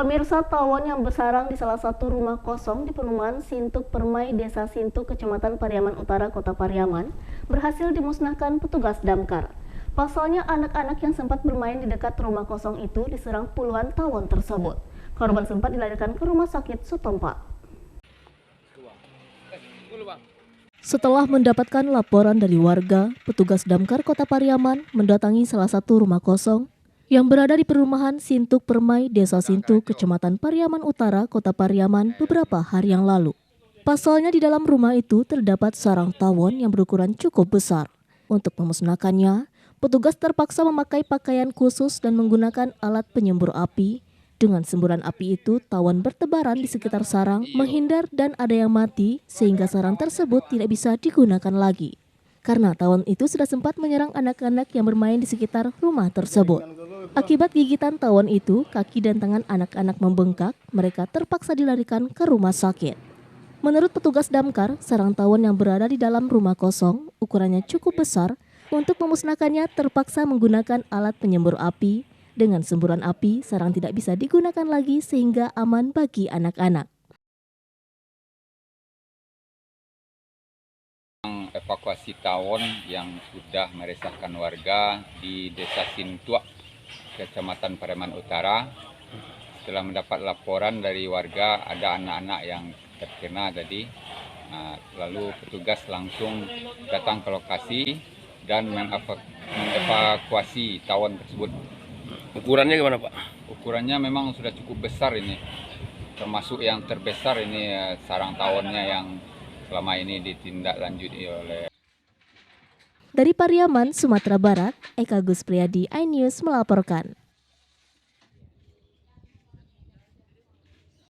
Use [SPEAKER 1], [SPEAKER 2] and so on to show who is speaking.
[SPEAKER 1] Pemirsa, tawon yang bersarang di salah satu rumah kosong di perumahan Sintuk Permai, Desa Sintuk, Kecamatan Pariaman Utara, Kota Pariaman, berhasil dimusnahkan petugas damkar. Pasalnya, anak-anak yang sempat bermain di dekat rumah kosong itu diserang puluhan tawon tersebut. Korban sempat dilarikan ke rumah sakit setempat. Setelah mendapatkan laporan dari warga, petugas damkar Kota Pariaman mendatangi salah satu rumah kosong yang berada di perumahan Sintuk Permai, Desa Sintuk, Kecamatan Pariaman Utara, Kota Pariaman beberapa hari yang lalu. Pasalnya di dalam rumah itu terdapat sarang tawon yang berukuran cukup besar. Untuk memusnahkannya, petugas terpaksa memakai pakaian khusus dan menggunakan alat penyembur api. Dengan semburan api itu, tawon bertebaran di sekitar sarang, menghindar dan ada yang mati sehingga sarang tersebut tidak bisa digunakan lagi. Karena tawon itu sudah sempat menyerang anak-anak yang bermain di sekitar rumah tersebut. Akibat gigitan tawon itu, kaki dan tangan anak-anak membengkak, mereka terpaksa dilarikan ke rumah sakit. Menurut petugas damkar, sarang tawon yang berada di dalam rumah kosong, ukurannya cukup besar, untuk memusnahkannya terpaksa menggunakan alat penyembur api. Dengan semburan api, sarang tidak bisa digunakan lagi sehingga aman bagi anak-anak.
[SPEAKER 2] Evakuasi tawon yang sudah meresahkan warga di Desa Sintuk, Kecamatan Pariaman Utara. Setelah mendapat laporan dari warga ada anak-anak yang terkena tadi, lalu petugas langsung datang ke lokasi dan mengevakuasi tawon tersebut.
[SPEAKER 3] Ukurannya gimana, Pak?
[SPEAKER 2] Ukurannya memang sudah cukup besar ini, termasuk yang terbesar ini sarang tawonnya yang selama ini ditindaklanjuti oleh.
[SPEAKER 1] Dari Pariaman, Sumatera Barat, Eka Gus Priyadi, iNews melaporkan.